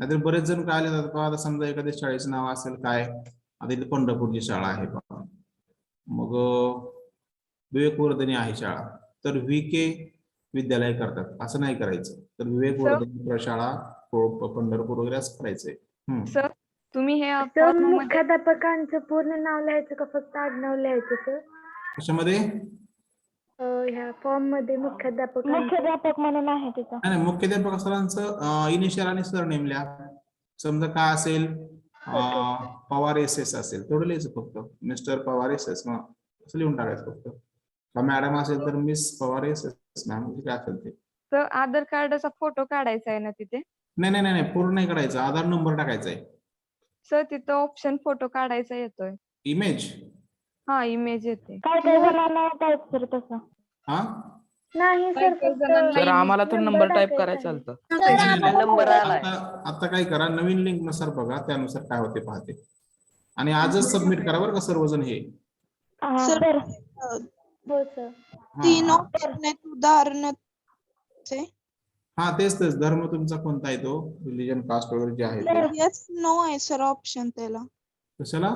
नाहीतर बरेच जण काय लिहितात बघा, आता समजा एखाद्या शाळेचं नाव असेल काय, आता इथे पंढरपूरची शाळा आहे बघा, मग विवेकवर्धिनी आहे शाळा, तर VK विद्यालय करतात, असं नाही करायचं. तर विवेकवर्धिनी प्रशाळा पंढरपूर वगैरे असं करायचंय. सर तुम्ही हे सर form मध्ये मुख्याध्यापकांचं पूर्ण नाव लिहायचं का फक्त आडनाव लिहायचं सर? कशामध्ये? ह्या फॉर्म मध्ये मुख्याध्यापक म्हणून आहे तिथं. नाही, मुख्याध्यापक सरांचं इनिशियल आणि सरनेम लिहा. समजा काय असेल, पवार SS असेल, तेवढं लिहायचं फक्त. मिस्टर पवार SS मग असं लिहून टाकायचं फक्त. मॅडम असेल तर मिस पवार SS मॅम, काय असेल ते. सर आधार कार्डाचा फोटो काढायचा आहे ना तिथे? नाही, पूर्ण नाही काढायचं. आधार नंबर टाकायचा आहे. सर तिथं ऑप्शन फोटो काढायचा येतोय. इमेज. हा इमेज येते. काय जणांना टाईप सर तसं? हा नाही काही सर, काही जणांना सर image- आम्हाला तर नंबर टाईप करायचा चालतं. नंबर आलाय. आता काय करा, नवीन लिंक नुसार बघा, त्यानुसार काय होते पाहते. आणि आजच सबमिट करा बरं का सर्वजण हे. सर हो सर. हा. 3 ऑप्शन आहेत उदाहरणाचे. हा तेच धर्म तुमचा कोणता आहे तो, रिलीजन, कास्ट वगैरे जे आहे ते. येस नो आहे सर ऑप्शन त्याला. कशाला?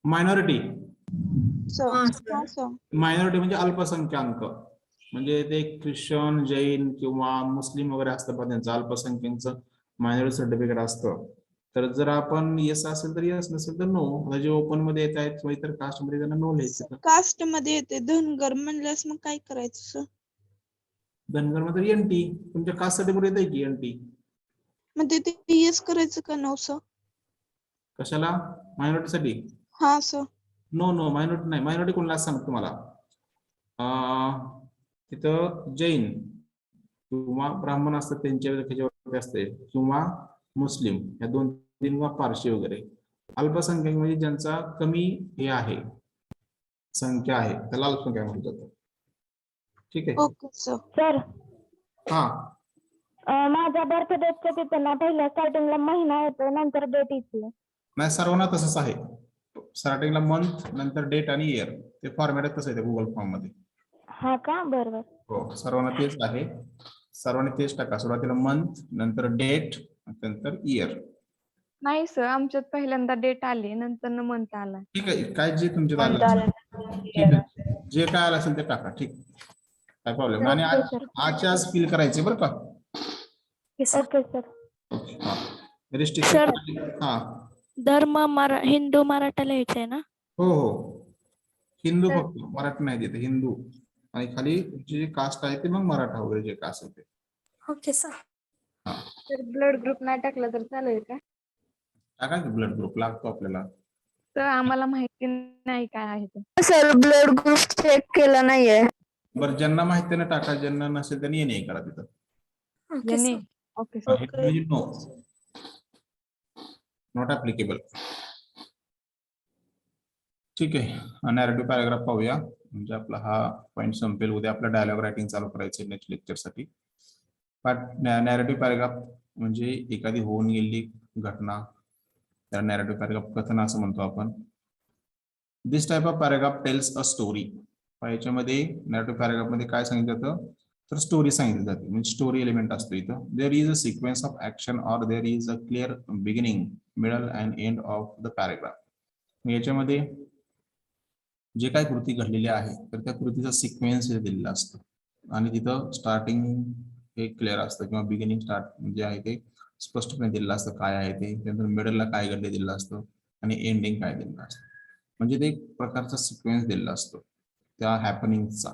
मायनॉरिटी. मायनॉरिटी म्हणजे अल्पसंख्याक, म्हणजे ते ख्रिश्चन, जैन किंवा मुस्लिम वगैरे असतं पण त्यांचं अल्पसंख्याकांचं मायनॉरिटी सर्टिफिकेट असतं. तर जर आपण येस असेल तर येस, नसेल तर नो. जे ओपन मध्ये येत आहेत किंवा इतर कास्ट मध्ये त्यांना नो लिहायचं. कास्ट मध्ये येते धनगर म्हणल्यास मग काय करायचं सर? धनगर मध्ये NT. तुमच्या कास्ट सर्टिफिकेट येते की NT? म्हणजे ते येस करायचं का नो सर? कशाला? मायनॉरिटी साठी? हा सर. नो मायनॉरिटी नाही. मायनॉरिटी कोणाला सांगतो तुम्हाला, तिथं जैन किंवा ब्राह्मण असतात त्यांच्यावरती असते, किंवा मुस्लिम, या 2 किंवा पारशी वगैरे. अल्पसंख्याक म्हणजे ज्यांचा कमी हे आहे, संख्या आहे, त्याला अल्पसंख्याक म्हटलं जातं. ठीक आहे. Okay sir. सर हा माझ्या बर्थ डेटच्या तिथं ना पहिल्या स्टार्टिंगला महिना येतो, नंतर डेट येते. नाही, सर्वांना तसंच आहे. स्टार्टिंगला मंथ, नंतर डेट आणि इयर, ते फॉर्मॅट तसं आहे गुगल फॉर्म मध्ये. हा का? बरोबर. हो, सर्वांना तेच आहे. सर्वांनी तेच टाका. सुरुवातीला मंथ, नंतर डेट, नंतर इयर. नाही सर, आमच्यात पहिल्यांदा डेट आली, नंतर मंथ आला. ठीक आहे, काय जे तुमच्यात आलं असेल, ठीक आहे, जे काय आलं असेल ते टाका. ठीक, काय प्रॉब्लेम. आणि आजच्या आज फिल करायचे बरं का. Okay sir. हा, रिस्ट्रिक्शन. हा, धर्म हिंदू मराठा लिहायचंय ना? हो, हिंदू फक्त, मराठी नाही देते, हिंदू. आणि खाली जे कास्ट आहे ते मग मराठा वगैरे जे कास्ट आहे ते. Okay sir. तर ब्लड ग्रुप नाही टाकला तर चालेल का? टाका की ब्लड ग्रुप लागतो आपल्याला. तर आम्हाला माहिती नाही काय आहे ते. सर ब्लड ग्रुप चेक केला नाहीये. बरं, ज्यांना माहिती ना टाका, ज्यांना नसेल त्यांनी नाही करा तिथं. ओके यांनी sir. Okay sir. Okay. No, not applicable. ठीक आहे, नॅरेटिव्ह पॅराग्राफ पाहूया. म्हणजे आपला हा पॉईंट संपेल. उद्या आपला डायलॉग रायटिंग चालू करायचं नेक्स्ट लेक्चरसाठी. पण नॅरेटिव्ह पॅराग्राफ म्हणजे एखादी होऊन गेलेली घटना, त्याला नॅरेटिव्ह पॅराग्राफ कथन असं म्हणतो आपण. This type of paragraph tells a story. याच्यामध्ये नॅरेटिव्ह पॅराग्राफ मध्ये काय सांगितलं जातं, तर स्टोरी सांगितली जाते. म्हणजे स्टोरी एलिमेंट असतो इथं. There is a sequence of action or there is a clear beginning, middle and end of the paragraph. याच्यामध्ये जे काही कृती घडलेली आहे तर त्या कृतीचा सिक्वेन्स दिलेला असतो आणि तिथं स्टार्टिंग हे क्लिअर असतं किंवा बिगिनिंग स्टार्ट जे आहे ते स्पष्टपणे दिलेलं असतं काय आहे ते. त्यानंतर मिडलला काय घडले दिलेलं असतं आणि एंडिंग काय दिलेलं असतं. म्हणजे ते एक प्रकारचा सिक्वेन्स दिलेला असतो त्या हॅपनिंगचा.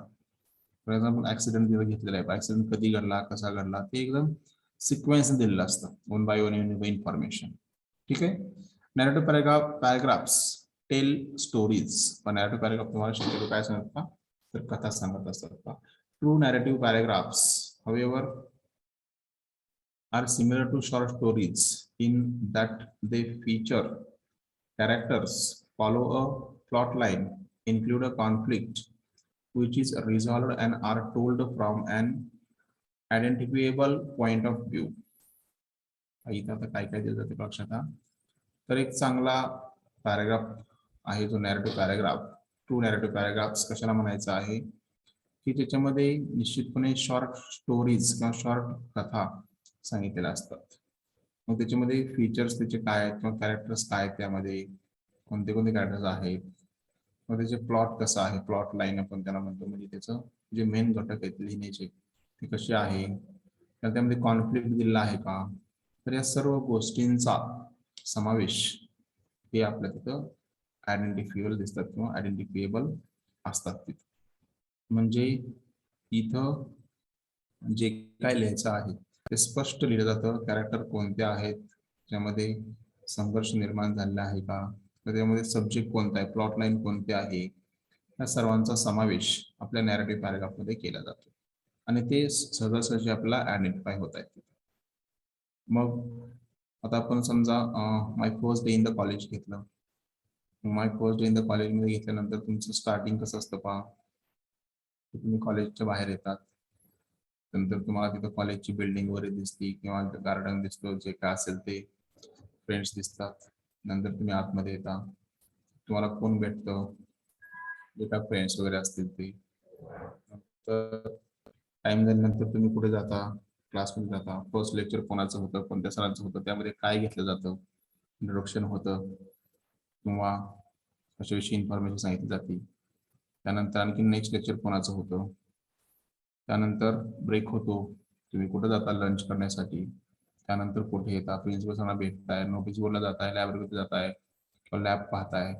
फॉर एक्झाम्पल ऍक्सिडेंट तिथं घेतलेला आहे, ऍक्सिडेंट कधी घडला, कसा घडला, ते एकदम सिक्वेन्स दिलेलं असतं, वन बाय वन इन्फॉर्मेशन. ठीक आहे. Narrative paragraphs tell stories. पण नॅरेटिव्ह पॅराग्राफ तुम्हाला शक्यतो काय सांगतात का, तर कथा सांगत असतात का. True narrative paragraphs however are similar to short stories in that they feature characters, follow a plot line, include a conflict which is resolved and are told from an identifiable point of view. इथं आता काय काय दिलं जाते लक्षात घ्या. तर एक चांगला पॅराग्राफ आहे जो narrative paragraph. True narrative paragraphs कशाला म्हणायचं आहे की त्याच्यामध्ये निश्चितपणे शॉर्ट स्टोरीज किंवा शॉर्ट कथा सांगितलेल्या असतात. मग त्याच्यामध्ये फीचर्स त्याचे काय आहेत किंवा कॅरेक्टर्स काय आहेत, त्यामध्ये कोणते कोणते कॅरेक्टर्स आहेत, मग त्याचे प्लॉट कसं आहे, प्लॉट लाईन आपण त्याला म्हणतो. म्हणजे त्याचं जे मेन घटक आहेत लिहिण्याचे ते कसे आहे, तर त्यामध्ये कॉन्फ्लिक्ट दिलेला आहे का. तर या सर्व गोष्टींचा समावेश हे आपल्या तिथं आयडेंटिफिएबल दिसतात किंवा आयडेंटिफिएबल असतात तिथं. म्हणजे इथं जे काय लिहायचं आहे ते स्पष्ट लिहिलं जातं. कॅरेक्टर कोणते आहेत, त्यामध्ये संघर्ष निर्माण झालेला आहे का, तर त्यामध्ये सब्जेक्ट कोणता आहे, प्लॉट लाईन कोणते आहे, या सर्वांचा समावेश आपल्या नॅरेटिव्ह पॅराग्राफ मध्ये केला जातो आणि ते सहजासहजी आपल्याला आयडेंटिफाय होत आहेत. मग आता आपण समजा my first day in the college घेतलं. My first day in the कॉलेजमध्ये घेतल्यानंतर तुमचं स्टार्टिंग कसं असतं पहा. तुम्ही कॉलेजच्या बाहेर येतात, नंतर तुम्हाला तिथं कॉलेजची बिल्डिंग वगैरे दिसती किंवा गार्डन दिसतो, जे काय असेल ते फ्रेंड्स दिसतात. नंतर तुम्ही आतमध्ये येता, तुम्हाला कोण भेटतं, जे काय फ्रेंड्स वगैरे असतील ते. तर टाइम झाल्यानंतर तुम्ही कुठे जाता, क्लासमध्ये जाता. फर्स्ट लेक्चर कोणाचं होतं, कोणत्या सरांचं होतं, त्यामध्ये काय घेतलं जातं, इंट्रोडक्शन होतं किंवा अशाविषयी इन्फॉर्मेशन सांगितली जाते. त्यानंतर आणखी नेक्स्ट लेक्चर कोणाचं होतं, त्यानंतर ब्रेक होतो, तुम्ही कुठे जाता लंच करण्यासाठी, त्यानंतर कुठे येता, प्रिन्सिपल सरांना भेटताय, नोटीस बोर्डला जाताय, लॅबमध्ये जाताय किंवा लॅब पाहताय.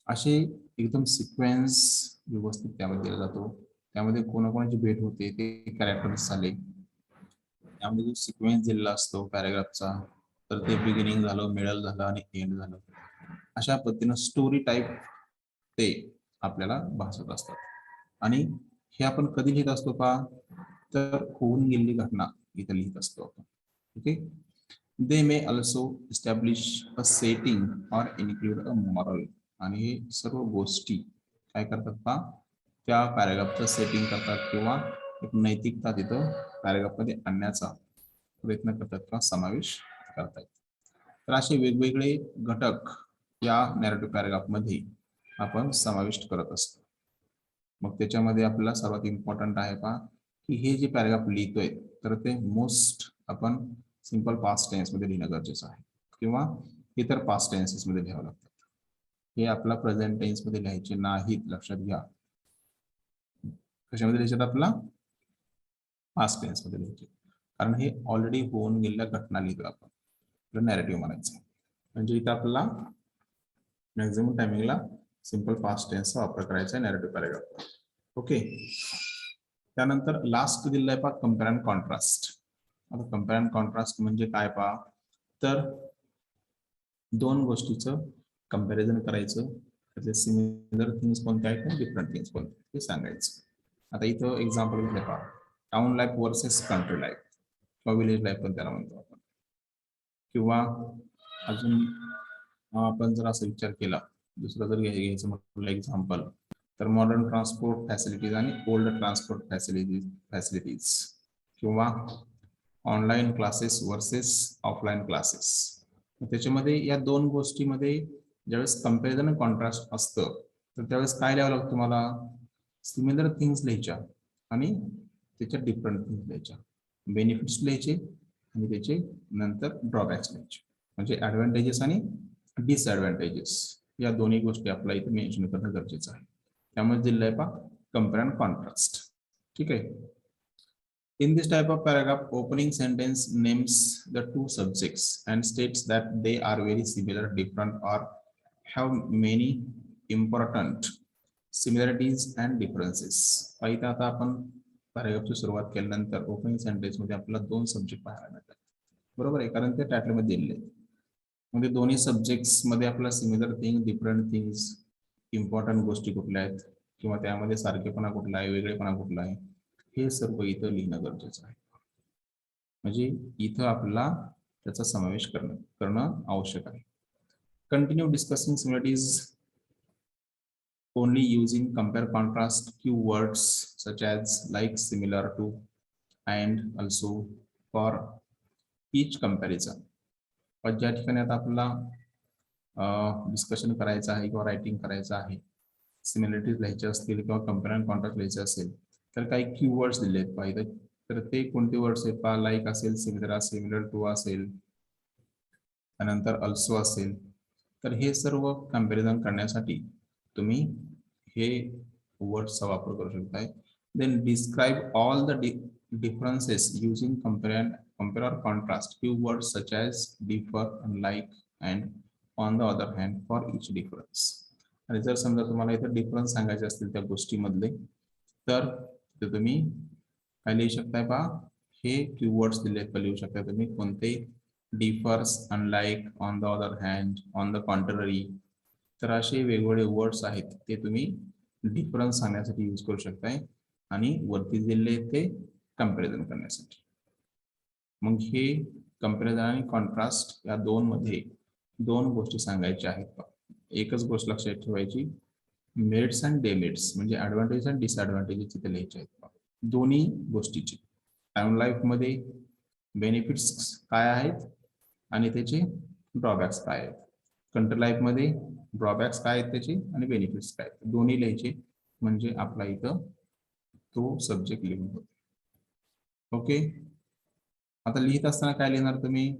असे एकदम सिक्वेन्स व्यवस्थित त्यामध्ये दिला जातो. त्यामध्ये कोणाकोणाची भेट होते ते कॅरेक्टर्स झाले. त्यामध्ये जो सिक्वेन्स दिलेला असतो पॅराग्राफचा, तर ते बिगिनिंग झालं, मिडल झालं आणि एंड झालं. अशा पद्धतीनं स्टोरी टाईप ते आपल्याला भासत असतात. आणि हे आपण कधी लिहित असतो का, तर होऊन गेलेली घटना इथं लिहित असतो आपण. Okay. They may also establish a setting or include a moral. आणि हे सर्व गोष्टी काय करतात का, त्या पॅराग्राफचं सेटिंग करतात किंवा एक नैतिकता तिथं पॅराग्राफमध्ये आणण्याचा प्रयत्न करतात किंवा समावेश करतात. तर असे वेगवेगळे घटक या नॅरेटिव्ह पॅराग्राफमध्ये आपण समाविष्ट करत असतो. मग त्याच्यामध्ये आपल्याला सर्वात इम्पॉर्टंट आहे का, की हे जे पॅराग्राफ लिहितोय तर ते मोस्ट आपण सिंपल पास्ट टेन्स मध्ये लिहिणं गरजेचं आहे किंवा इतर पास्ट टेन्सेस मध्ये लिहावं लागतात. हे आपला प्रेझेंट टेन्स मध्ये लिहायचे नाहीत, लक्षात घ्या. कशामध्ये लिहायचे आपला पास्ट टेन्स मध्ये लिहायचे, कारण हे ऑलरेडी होऊन गेलेल्या घटना लिहितोय आपण, नॅरेटिव्ह म्हणायचं. म्हणजे इथं आपल्याला मॅक्झिमम टायमिंगला सिंपल पास्ट टेन्सचा वापर करायचा आहे नॅरेटिव्ह पॅराग्राफ. ओके. त्यानंतर लास्ट दिलेला आहे पहा कम्पेअर अँड कॉन्ट्रास्ट. आता कम्पेअर अँड कॉन्ट्रास्ट म्हणजे काय पहा, तर दोन गोष्टीचं कंपॅरिझन करायचं, त्यातले सिमिलर थिंग्स कोणते आहेत आणि डिफरंट थिंग्स कोणते हे सांगायचं. आता इथं एक्झाम्पल घेतलं पहा, town life versus country life. किंवा विलेज लाईफ पण त्याला म्हणतो आपण. किंवा अजून आपण जर असा विचार केला, दुसरं जर घ्यायचं म्हटलं एक्झाम्पल, तर मॉडर्न ट्रान्सपोर्ट फॅसिलिटीज आणि ओल्ड ट्रान्सपोर्ट फॅसिलिटीज किंवा online classes versus offline classes. त्याच्यामध्ये या दोन गोष्टीमध्ये ज्यावेळेस कम्पॅरिझन आणि कॉन्ट्रास्ट असतं, तर त्यावेळेस काय लिहावं लागतं तुम्हाला? सिमिलर थिंग्स लिहायच्या आणि त्याच्या डिफरंट थिंग्स लिहायच्या, बेनिफिट्स लिहायचे आणि त्याचे नंतर ड्रॉबॅक्स लिहायचे. म्हणजे ऍडव्हान्टेजेस आणि डिसएडव्हान्टेजेस या दोन्ही गोष्टी आपल्याला इथे मेन्शन करणं गरजेचं आहे. त्यामुळे दिलेलं आहे पहा कम्पेअर अँड कॉन्ट्रास्ट. ठीक आहे. In this type of paragraph, opening sentence names the two subjects and states that they are very similar, different, or have many important similarities and differences. पाहिजे आता आपण पॅराग्राफची सुरुवात केल्यानंतर ओपनिंग सेंटेन्स मध्ये आपल्याला दोन सब्जेक्ट पाहायला मिळतात. बरोबर आहे, कारण ते टायटल मध्ये दिलेले आहेत. म्हणजे दोन्ही सब्जेक्ट्स मध्ये आपल्याला similar thing, different things, important गोष्टी कुठल्या आहेत किंवा त्यामध्ये सारखेपणा कुठला आहे, वेगळेपणा कुठला आहे, हे सर्व इथं लिहिणं गरजेचं आहे. म्हणजे इथं आपल्याला त्याचा समावेश करणं आवश्यक आहे. Continue discussing similarities only using compare contrast keywords such as like, similar to, and also for each comparison. पण ज्या ठिकाणी आता आपल्याला डिस्कशन करायचं आहे किंवा रायटिंग करायचं आहे, सिमिलरिटीज लिहायचे असतील किंवा कंपेअर अँड कॉन्ट्रास्ट लिहायचे असेल, तर काही कीवर्ड्स दिले आहेत पाहिजे. तर ते कोणते वर्ड्स आहेत पहा? लाईक असेल, सिमिलर टू असेल, त्यानंतर अल्सो असेल. तर हे सर्व कंपॅरिझन करण्यासाठी तुम्ही हे वर्ड्सचा वापर करू शकताय. Then describe all the differences using compare or contrast keywords such as differ, unlike, and on the other hand for each difference. आणि जर समजा तुम्हाला इथे डिफरन्स सांगायचे असतील त्या गोष्टीमधले, तर तुम्ही काय लिहू शकताय पहा? हे कीवर्ड्स दिले लिहू शकता तुम्ही. कोणते? Differs, unlike, on the other hand, on the contrary. तर असे वेगवेगळे वर्ड्स आहेत ते तुम्ही डिफरन्स सांगण्यासाठी यूज करू शकताय आणि वरती दिलेले ते कंपॅरिझन करण्यासाठी. मग हे कंपॅरिझन आणि कॉन्ट्रास्ट या दोन मध्ये दोन गोष्टी सांगायच्या आहेत. एकच गोष्ट लक्षात ठेवायची, मेरिट्स अँड डेमेरिट्स म्हणजे ऍडव्हान्टेज आणि डिसएडव्हान्टेजेस तिथे लिहायचे आहेत दोन्ही गोष्टीची. टाइम लाईफ मध्ये बेनिफिट्स काय आहेत आणि त्याचे ड्रॉबॅक्स काय आहेत. कंट्री लाईफ मध्ये ड्रॉबॅक्स काय आहेत त्याचे आणि बेनिफिट्स काय आहेत, दोन्ही लिहायचे. म्हणजे आपला इथं तो सब्जेक्ट लिहून होतो. ओके. आता लिहित असताना काय लिहिणार तुम्ही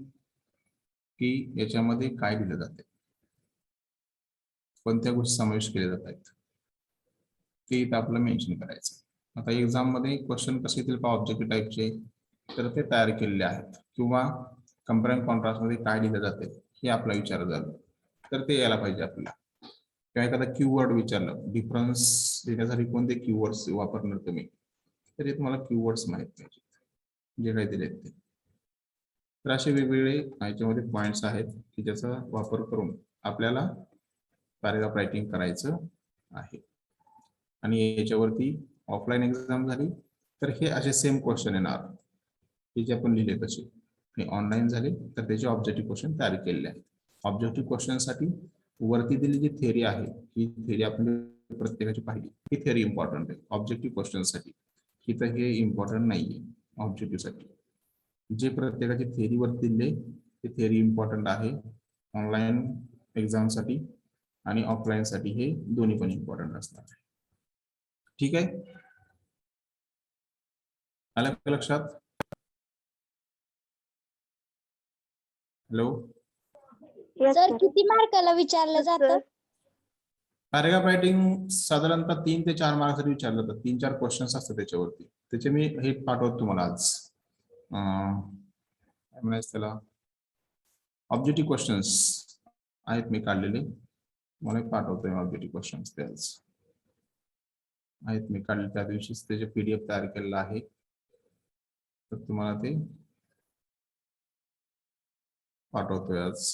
की याच्यामध्ये काय दिलं जाते, कोणत्या गोष्टी समावेश केल्या जात आहेत ते इथं आपलं मेन्शन करायचं. आता एक्झाम मध्ये क्वेश्चन कसे येतील पहा ऑब्जेक्टिव्ह टाईपचे, तर ते तयार केलेले आहेत. किंवा कंपेअर अँड कॉन्ट्रास्ट मध्ये काय दिलं जाते हे आपला विचार झालं तर ते यायला पाहिजे आपल्याला. किंवा एखादा कीवर्ड विचारलं, डिफरन्स देण्यासाठी कोणते कीवर्ड्स वापरणार तुम्ही, तर हे तुम्हाला कीवर्ड्स माहित पाहिजे जे काही दिलेत ते. तर असे वेगवेगळे याच्यामध्ये पॉइंट्स आहेत की ज्याचा वापर करून आपल्याला पॅराग्राफ रायटिंग करायचं आहे. आणि याच्यावरती ऑफलाईन एक्झाम झाली तर हे असे सेम क्वेश्चन येणार की जे आपण लिहिले तसे, आणि ऑनलाईन झाले तर त्याचे ऑब्जेक्टिव्ह क्वेश्चन तयार केलेले आहेत. ऑब्जेक्टिव्ह क्वेश्चन साठी वरती दिलेली जी थेअरी आहे ही थेअरी आपण प्रत्येकाची पाहिली, ही थेअरी इम्पॉर्टंट आहे ऑब्जेक्टिव्ह क्वेश्चन साठी. ही तर हे इम्पॉर्टंट नाहीये ऑब्जेक्टिव्ह साठी. जे प्रत्येकाची थेअरी वरती दिले ते थेअरी इम्पॉर्टंट आहे ऑनलाईन एक्झाम साठी, आणि ऑफलाईन साठी हे दोन्ही पण इम्पॉर्टंट असणार आहे. ठीक आहे, आलं का लक्षात? हॅलो Yes, किती मार्काला विचारलं जातं? पॅराग्राफ रायटिंग साधारणतः 3 ते 4 मार्क्ससाठी विचारलं जातं. 3-4 क्वेश्चन्स असतात त्याच्यावरती. त्याचे मी हे पाठवतो तुम्हाला आज. काय म्हणायचं त्याला, ऑब्जेक्टिव्ह क्वेश्चन्स आहेत मी काढलेले, मला पाठवतोय ऑब्जेक्टिव्ह क्वेश्चन्स ते आज आहेत मी काढले त्या दिवशीच त्याचे PDF तयार केलेला आहे, तर तुम्हाला ते पाठवतोय आज.